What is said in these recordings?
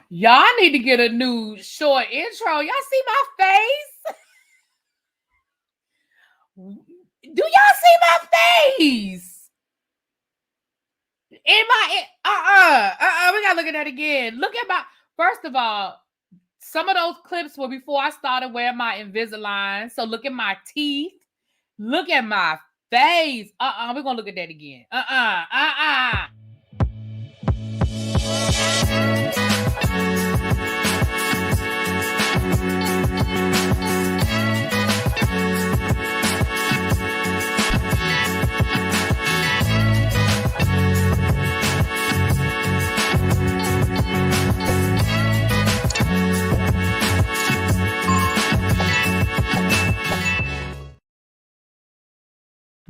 Y'all need to get a new short intro. Y'all see my face? Do y'all see my face? We gotta look at that again. Look at my, first of all, some of those clips were before I started wearing my Invisalign. So look at my teeth. Look at my face. We're gonna look at that again.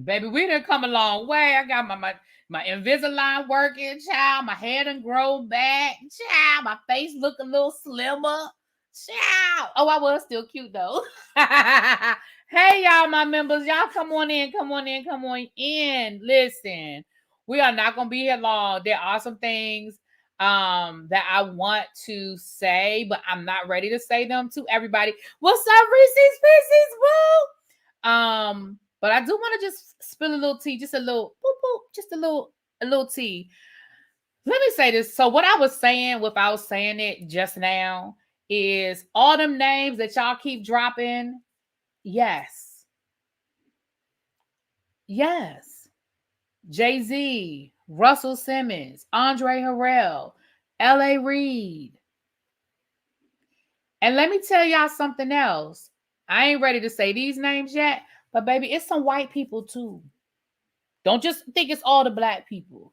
Baby, we done come a long way. I got my Invisalign working, child. My hair done grow back, child. My face look a little slimmer, child. Oh, I was still cute though. Hey, y'all, my members. Y'all come on in. Listen, we are not going to be here long. There are some things that I want to say, but I'm not ready to say them to everybody. What's up, Reese's Pieces? Woo! But I do want to just spill a little tea, just a little, boop, boop, just a little tea. Let me say this. So what I was saying without saying it just now is all them names that y'all keep dropping. Yes. Jay-Z, Russell Simmons, Andre Harrell, L.A. Reid. And let me tell y'all something else. I ain't ready to say these names yet. But baby, it's some white people too. Don't just think it's all the black people.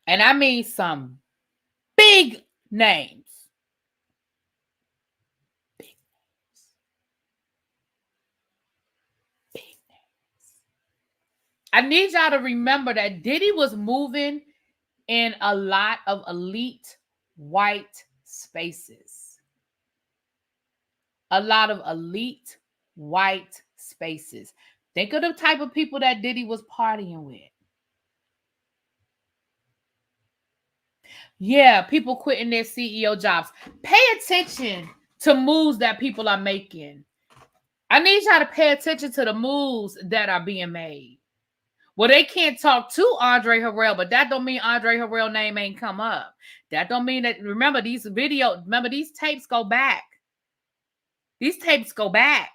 And I mean some big names. Big names. I need y'all to remember that Diddy was moving in a lot of elite white spaces. A lot of elite white spaces. Think of the type of people that Diddy was partying with. Yeah, people quitting their CEO jobs. Pay attention to moves that people are making. I need y'all to pay attention to the moves that are being made. Well, they can't talk to Andre Harrell, but that don't mean Andre Harrell name ain't come up. That don't mean that, remember these tapes go back. These tapes go back.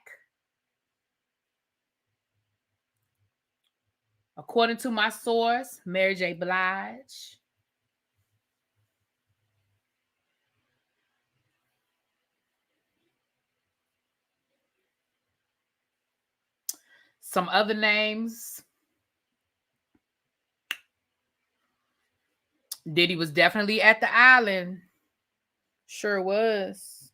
According to my source, Mary J. Blige. Some other names. Diddy was definitely at the island. Sure was.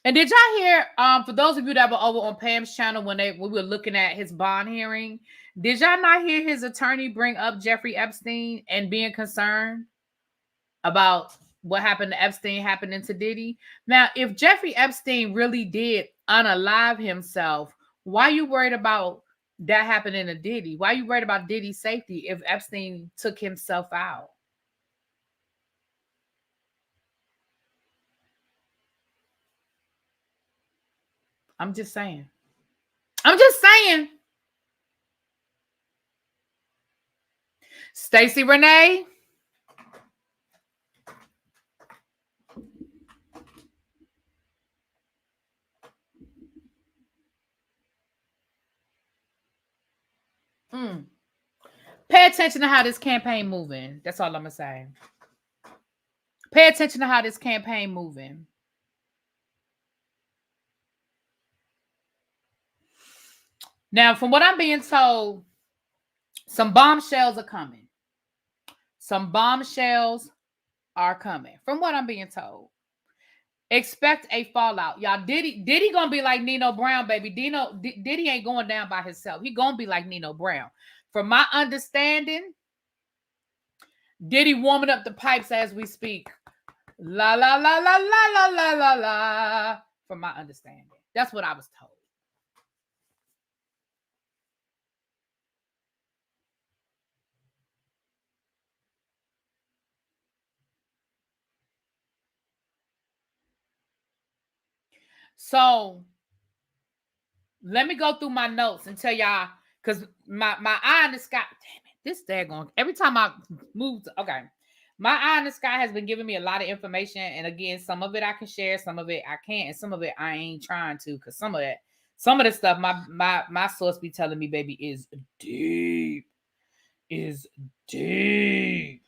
And did y'all hear, for those of you that were over on Pam's channel when we were looking at his bond hearing, did y'all not hear his attorney bring up Jeffrey Epstein and being concerned about what happened to Epstein happening to Diddy? Now, if Jeffrey Epstein really did unalive himself, why are you worried about that happening to Diddy? Why are you worried about Diddy's safety if Epstein took himself out? I'm just saying. Stacey Renee. Pay attention to how this campaign moving. That's all I'm gonna say. Pay attention to how this campaign moving. Now, from what I'm being told, some bombshells are coming. From what I'm being told. Expect a fallout. Y'all, Diddy gonna be like Nino Brown, baby. Diddy ain't going down by himself. He gonna be like Nino Brown. From my understanding, Diddy warming up the pipes as we speak. La la la la la la la la la. From my understanding. That's what I was told. So let me go through my notes and tell y'all, because my eye in the sky, damn it, this daggone, every time I move, okay. My eye in the sky has been giving me a lot of information. And again, some of it I can share, some of it I can't, and some of it I ain't trying to, because some of the stuff my source be telling me, baby, is deep. Is deep.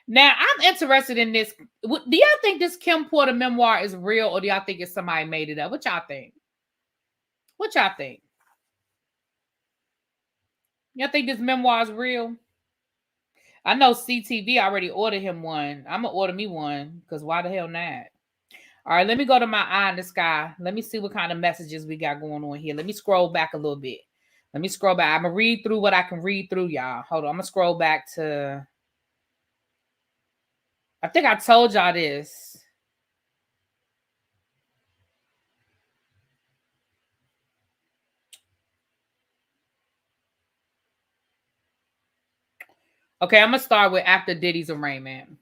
Now, I'm interested in this. Do y'all think this Kim Porter memoir is real, or do y'all think it's somebody made it up? What y'all think? What y'all think? Y'all think this memoir is real? I know CTV already ordered him one. I'm going to order me one, because why the hell not? All right, let me go to my eye in the sky. Let me see what kind of messages we got going on here. Let me scroll back a little bit. Let me scroll back. I'm going to read through what I can read through, y'all. Hold on. I'm going to scroll back to... I think I told y'all this. Okay, I'm going to start with after Diddy's arraignment.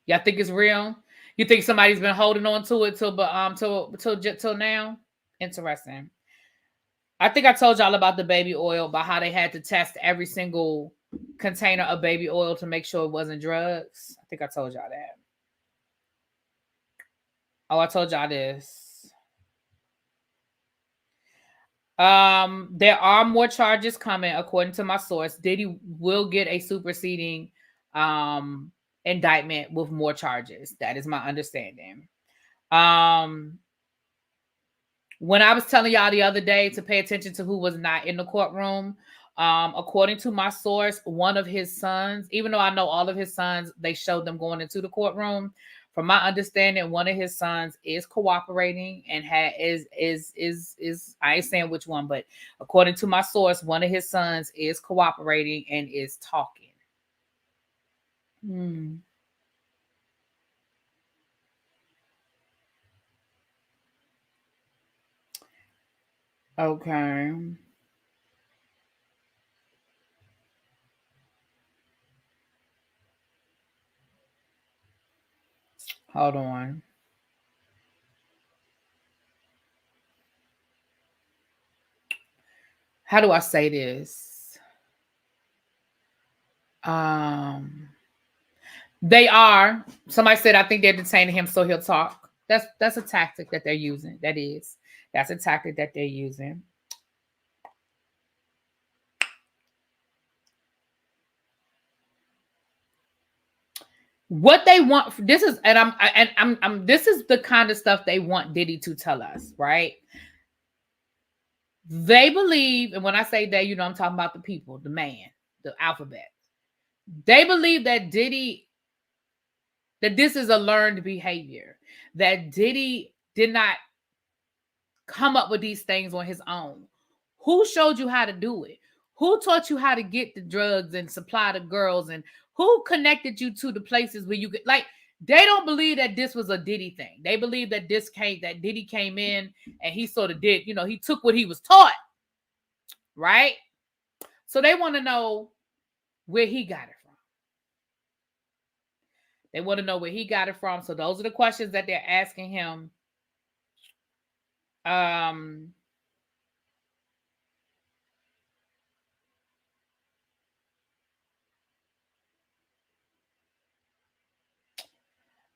Y'all think it's real? You think somebody's been holding on to it till now? Interesting. I think I told y'all about the baby oil, about how they had to test every single container of baby oil to make sure it wasn't drugs. I think I told y'all that. Oh, I told y'all this. There are more charges coming, according to my source. Diddy will get a superseding indictment with more charges. That is my understanding. When I was telling y'all the other day to pay attention to who was not in the courtroom, according to my source, one of his sons, even though I know all of his sons, they showed them going into the courtroom. From my understanding, one of his sons is cooperating and is I ain't saying which one, but according to my source, one of his sons is cooperating and is talking. Okay. Hold on. How do I say this? They are. Somebody said, I think they're detaining him so he'll talk. That's a tactic that they're using. That's a tactic that they're using. What they want, this is, and I'm this is the kind of stuff they want Diddy to tell us, right? They believe, and when I say they, I'm talking about the people, the man, the alphabet. They believe that this is a learned behavior, that Diddy did not come up with these things on his own. Who showed you how to do it? Who taught you how to get the drugs and supply the girls? And who connected you to the places where you could, like, they don't believe that this was a Diddy thing. They believe that that Diddy came in and he sort of did, he took what he was taught, right? So they want to know where he got it from. They want to know where he got it from. So those are the questions that they're asking him.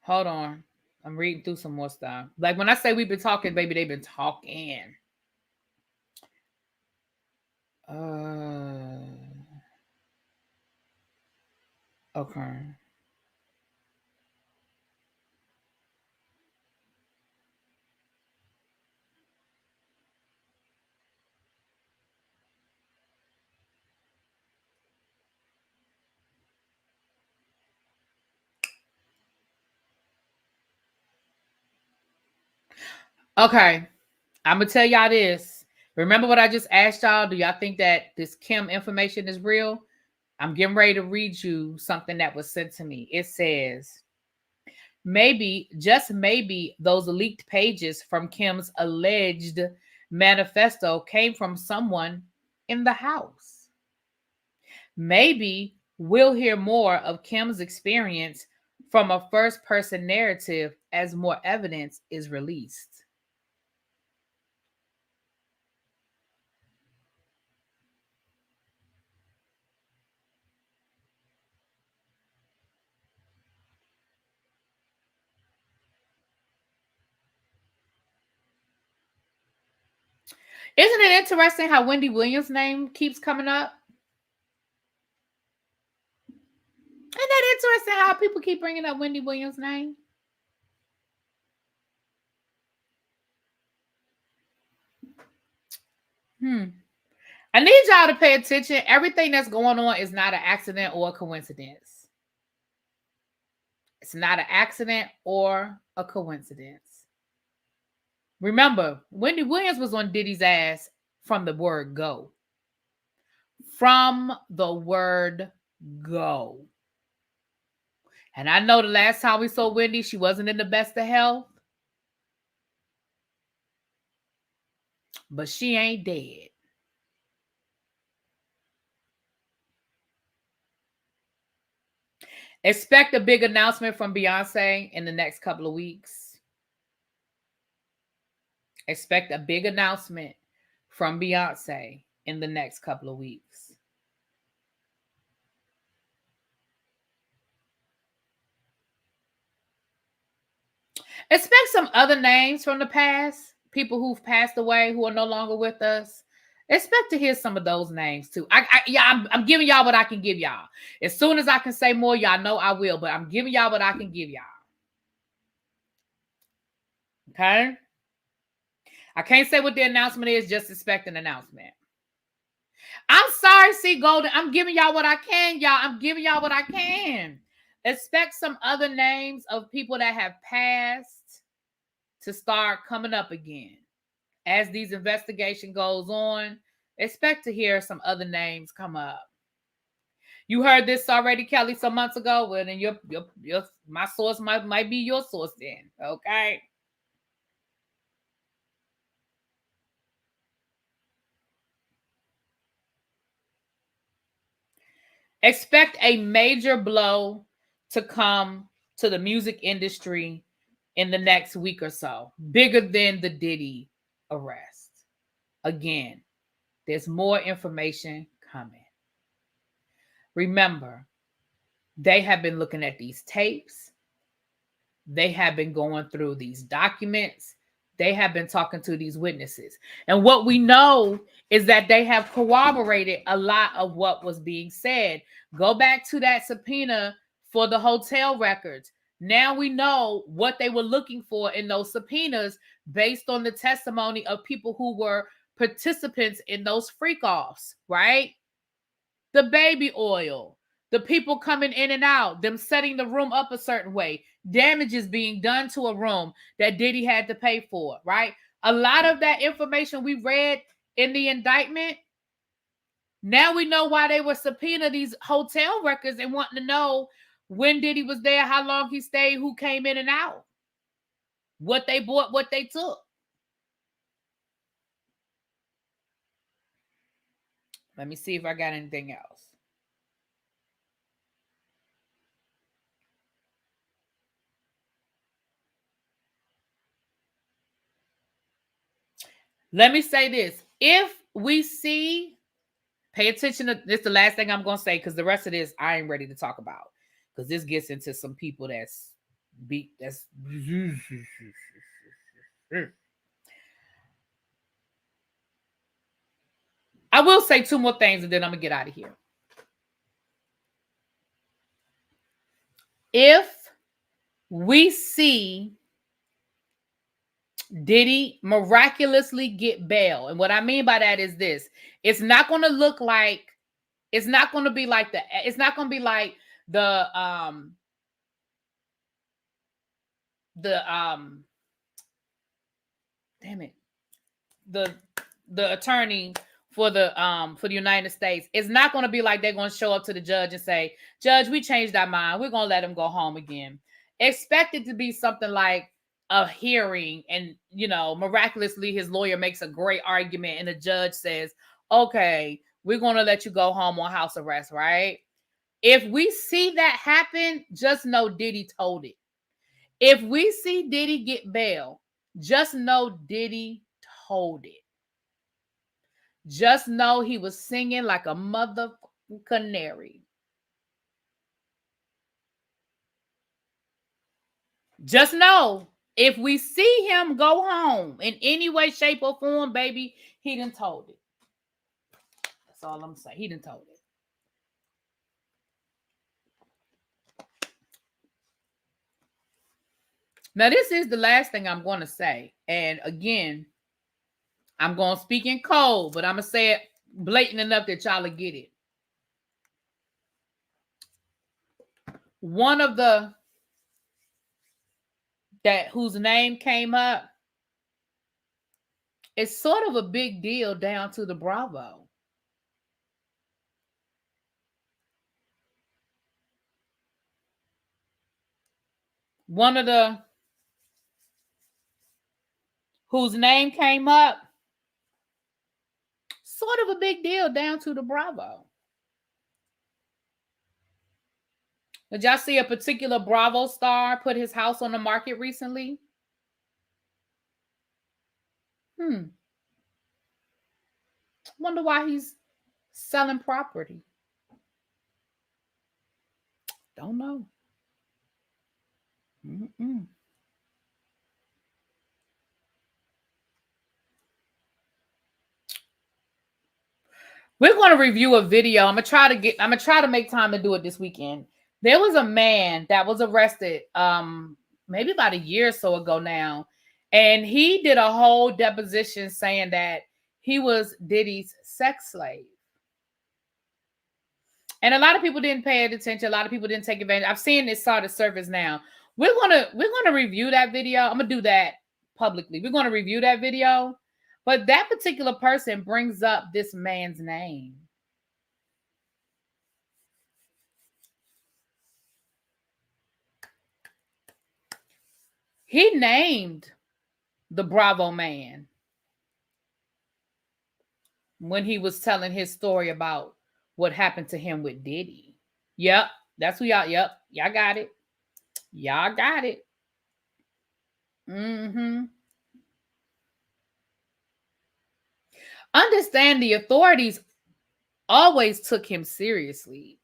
Hold on. I'm reading through some more stuff. Like when I say we've been talking, baby, they've been talking. Okay. Okay. I'm going to tell y'all this. Remember what I just asked y'all? Do y'all think that this Kim information is real? I'm getting ready to read you something that was sent to me. It says, maybe, just maybe, those leaked pages from Kim's alleged manifesto came from someone in the house. Maybe we'll hear more of Kim's experience from a first-person narrative as more evidence is released. Isn't it interesting how Wendy Williams' name keeps coming up? Isn't that interesting how people keep bringing up Wendy Williams' name? I need y'all to pay attention. Everything that's going on is not an accident or a coincidence. It's not an accident or a coincidence. Remember, Wendy Williams was on Diddy's ass from the word go. From the word go. And I know the last time we saw Wendy, she wasn't in the best of health. But she ain't dead. Expect a big announcement from Beyonce in the next couple of weeks. Expect a big announcement from Beyonce in the next couple of weeks. Expect some other names from the past, people who've passed away, who are no longer with us. Expect to hear some of those names too. I'm giving y'all what I can give y'all. As soon as I can say more, y'all know I will, but I'm giving y'all what I can give y'all. Okay? I can't say what the announcement is, just expect an announcement. I'm sorry, C. Golden. I'm giving y'all what I can, y'all. I'm giving y'all what I can. Expect some other names of people that have passed to start coming up again. As these investigation goes on, expect to hear some other names come up. You heard this already, Kelly, some months ago. Well, then your my source might be your source then. Okay. Expect a major blow to come to the music industry in the next week or so, bigger than the Diddy arrest. Again, there's more information coming. Remember, they have been looking at these tapes. They have been going through these documents. They have been talking to these witnesses. And what we know is that they have corroborated a lot of what was being said. Go back to that subpoena for the hotel records. Now we know what they were looking for in those subpoenas based on the testimony of people who were participants in those freak-offs, right? The baby oil, the people coming in and out, them setting the room up a certain way, damages being done to a room that Diddy had to pay for, right? A lot of that information we read in the indictment, now we know why they were subpoena these hotel records and wanting to know when Diddy was there, how long he stayed, who came in and out, what they bought, what they took. Let me see if I got anything else. Let me say this. If we see, pay attention to this, the last thing I'm going to say, because the rest of this I ain't ready to talk about, because this gets into some people that's I will say two more things and then I'm going to get out of here. If we see Diddy miraculously get bail, and what I mean by that is this: it's not going to look like, it's not going to be like the damn it, the attorney for the United States. It's not going to be like they're going to show up to the judge and say, "Judge, we changed our mind. We're going to let him go home again." Expect it to be something like a hearing, and miraculously his lawyer makes a great argument and the judge says, "Okay, we're going to let you go home on house arrest," right? If we see that happen, just know Diddy told it. If we see Diddy get bail, just know Diddy told it. Just know he was singing like a mother canary. Just know, if we see him go home in any way, shape, or form, baby, he done told it. That's all I'm saying. He done told it. Now, this is the last thing I'm going to say. And again, I'm going to speak in code, but I'm going to say it blatant enough that y'all will get it. One of the that whose name came up, it's sort of a big deal down to the Bravo. One of the whose name came up, sort of a big deal down to the Bravo. Did y'all see a particular Bravo star put his house on the market recently? Wonder why he's selling property. Don't know. We're going to review a video. I'm gonna try to make time to do it this weekend. There was a man that was arrested maybe about a year or so ago now, and he did a whole deposition saying that he was Diddy's sex slave. And a lot of people didn't pay attention. A lot of people didn't take advantage. I've seen it start to surface now. We're gonna review that video. I'm gonna do that publicly. We're gonna review that video. But that particular person brings up this man's name. He named the Bravo man when he was telling his story about what happened to him with Diddy. Yep, that's who y'all. Yep, y'all got it. Y'all got it. Understand, the authorities always took him seriously.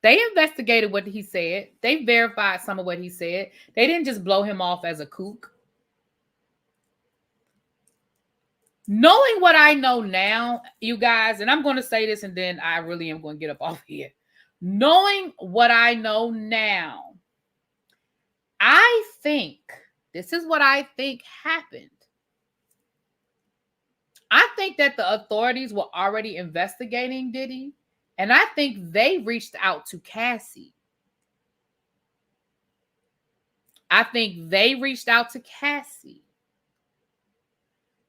They investigated what he said. They verified some of what he said. They didn't just blow him off as a kook. Knowing what I know now, you guys, and I'm going to say this and then I really am going to get up off here. Knowing what I know now, I think, this is what I think happened. I think that the authorities were already investigating Diddy, and I think they reached out to Cassie. I think they reached out to Cassie.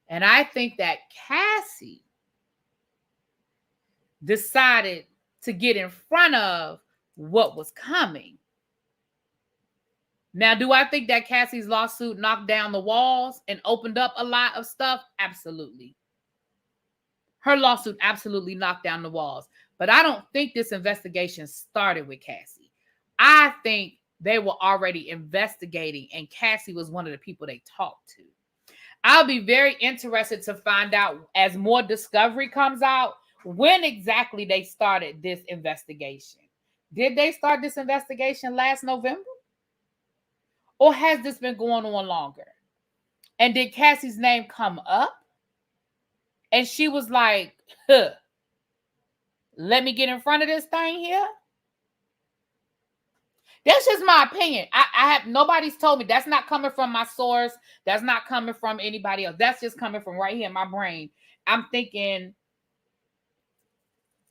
And I think that Cassie decided to get in front of what was coming. Now, do I think that Cassie's lawsuit knocked down the walls and opened up a lot of stuff? Absolutely. Her lawsuit absolutely knocked down the walls. But I don't think this investigation started with Cassie. I think they were already investigating, and Cassie was one of the people they talked to. I'll be very interested to find out, as more discovery comes out, when exactly they started this investigation. Did they start this investigation last November? Or has this been going on longer? And did Cassie's name come up? And she was like, let me get in front of this thing here. That's just my opinion. I have, nobody's told me. That's not coming from my source. That's not coming from anybody else. That's just coming from right here in my brain. I'm thinking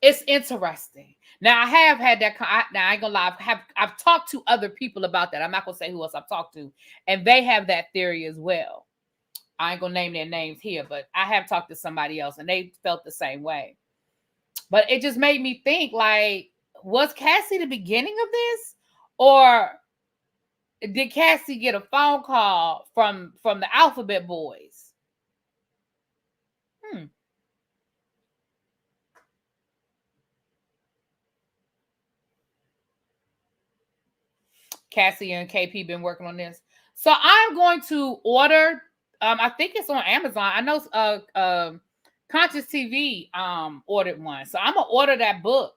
it's interesting. Now, I have had that. Now, I ain't gonna lie. I've talked to other people about that. I'm not gonna say who else I've talked to, and they have that theory as well. I ain't gonna name their names here, but I have talked to somebody else, and they felt the same way. But it just made me think, like, was Cassie the beginning of this? Or did Cassie get a phone call from the Alphabet Boys? Cassie and KP been working on this. So I'm going to order. I think it's on Amazon. I know Conscious TV ordered one. So I'm gonna order that book.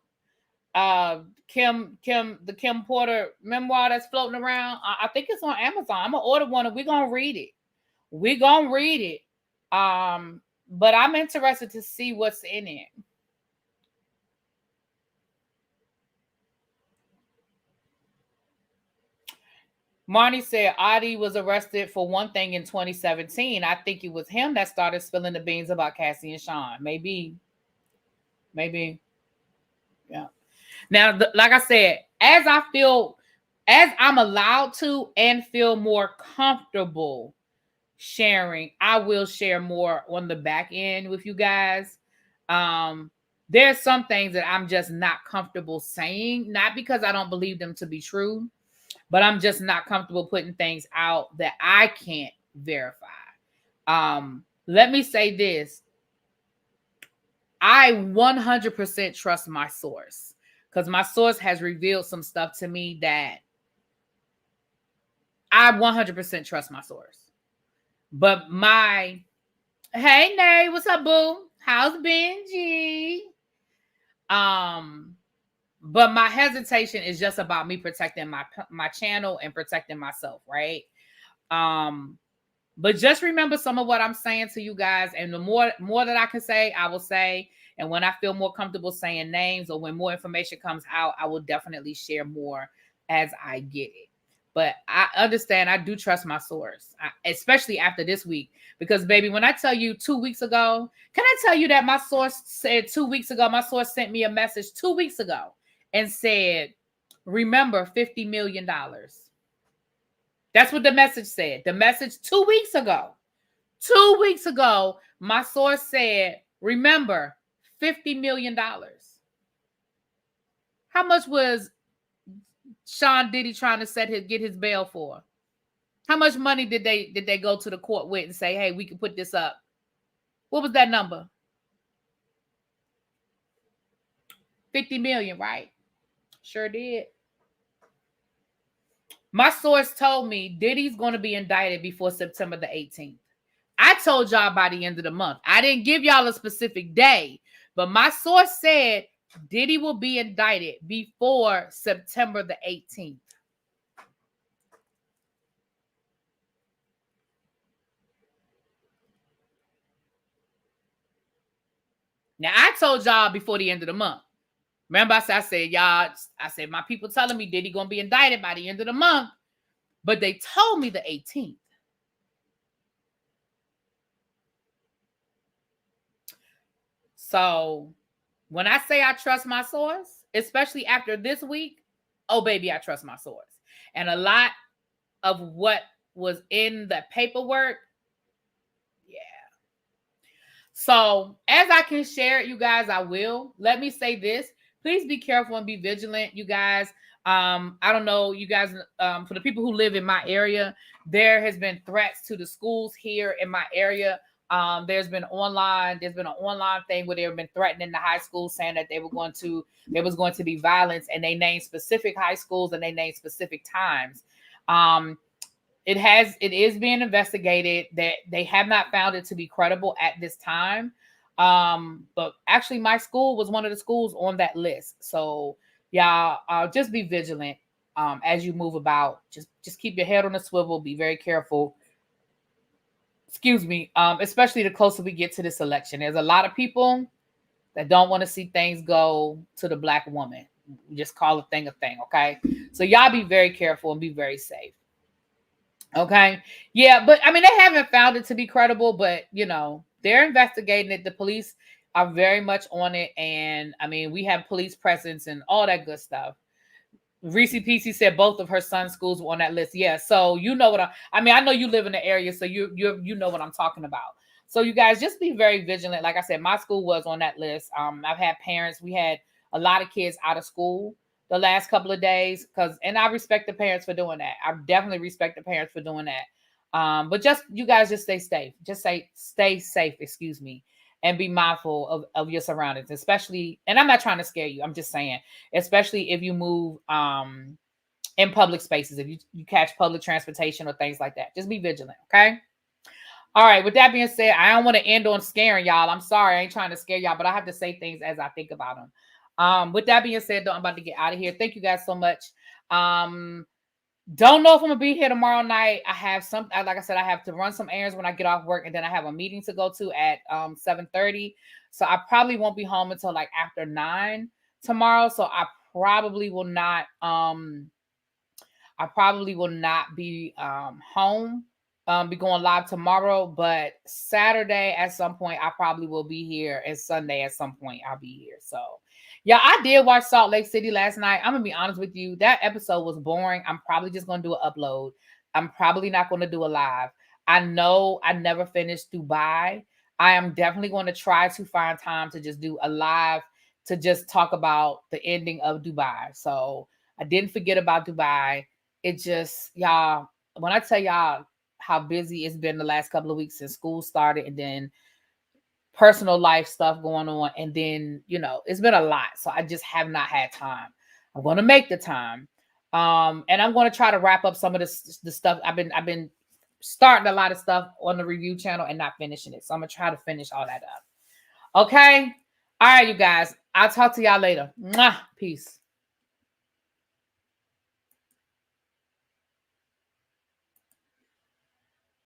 The Kim Porter memoir that's floating around. I think it's on Amazon. I'm gonna order one and we're gonna read it. We're gonna read it. But I'm interested to see what's in it. Marnie said Adi was arrested for one thing in 2017. I think it was him that started spilling the beans about Cassie and Sean. Maybe. Yeah. Now, like I said, as I'm allowed to and feel more comfortable sharing, I will share more on the back end with you guys. There's some things that I'm just not comfortable saying, not because I don't believe them to be true, but I'm just not comfortable putting things out that I can't verify. Let me say this. I 100% trust my source because my source has revealed some stuff to me that I 100% trust my source. But hey, Nay, what's up, boo? How's Benji? But my hesitation is just about me protecting my channel and protecting myself, right? But just remember some of what I'm saying to you guys, and the more that I can say, I will say. And when I feel more comfortable saying names or when more information comes out, I will definitely share more as I get it. But I understand, I do trust my source, especially after this week. Because, baby, when I tell you 2 weeks ago, can I tell you that my source said 2 weeks ago, my source sent me a message 2 weeks ago and said, remember $50 million. That's what the message said. The message 2 weeks ago. 2 weeks ago, my source said, remember, $50 million. How much was Sean Diddy trying to get his bail for? How much money did they go to the court with and say, hey, we can put this up? What was that number? 50 million, right? Sure did. My source told me Diddy's going to be indicted before September the 18th. I told y'all by the end of the month. I didn't give y'all a specific day, but my source said Diddy will be indicted before September the 18th. Now, I told y'all before the end of the month. Remember, I said, y'all, my people telling me Diddy going to be indicted by the end of the month, but they told me the 18th. So when I say I trust my source, especially after this week, oh, baby, I trust my source. And a lot of what was in the paperwork, yeah. So as I can share it, you guys, I will. Let me say this. Please be careful and be vigilant, you guys. I don't know, you guys, for the people who live in my area, there has been threats to the schools here in my area. There's been an online thing where they've been threatening the high schools, saying that there was going to be violence, and they named specific high schools and they named specific times. It is being investigated. That they have not found it to be credible at this time. But actually my school was one of the schools on that list. So y'all, just be vigilant as you move about. Just keep your head on a swivel, be very careful. Excuse me, especially the closer we get to this election. There's a lot of people that don't want to see things go to the Black woman. Just call a thing, okay? So y'all be very careful and be very safe. Okay. Yeah, but I mean, they haven't found it to be credible, but they're investigating it. The police are very much on it. And I mean, we have police presence and all that good stuff. Reese PC said both of her son's schools were on that list. Yeah. So you know what I mean, I know you live in the area, so you know what I'm talking about. So you guys just be very vigilant. Like I said, my school was on that list. I've had parents, we had a lot of kids out of school the last couple of days, and I respect the parents for doing that. I definitely respect the parents for doing that. But you guys just stay safe. Stay safe, excuse me, and be mindful of your surroundings, especially, and I'm not trying to scare you. I'm just saying, especially if you move in public spaces. If you catch public transportation or things like that, just be vigilant. Okay. All right. With that being said, I don't want to end on scaring y'all. I'm sorry. I ain't trying to scare y'all, but I have to say things as I think about them. With that being said, though, I'm about to get out of here. Thank you guys so much. Don't know if I'm gonna be here tomorrow night. I have some, like I said, I have to run some errands when I get off work, and then I have a meeting to go to at 7:30. So I probably won't be home until like after 9 tomorrow. So I probably will not be home, be going live tomorrow, but Saturday at some point I probably will be here, and Sunday at some point I'll be here. So yeah, I did watch Salt Lake City last night. I'm gonna be honest with you, that episode was boring. I'm probably just gonna do an upload. I'm probably not gonna do a live. I know I never finished Dubai. I am definitely going to try to find time to just do a live to just talk about the ending of Dubai. So I didn't forget about Dubai. It just, y'all, when I tell y'all how busy it's been the last couple of weeks since school started, and then personal life stuff going on, and then, it's been a lot. So I just have not had time. I'm going to make the time. And I'm going to try to wrap up some of the stuff. I've been starting a lot of stuff on the review channel and not finishing it. So I'm going to try to finish all that up. Okay. All right, you guys. I'll talk to y'all later. Mwah. Peace.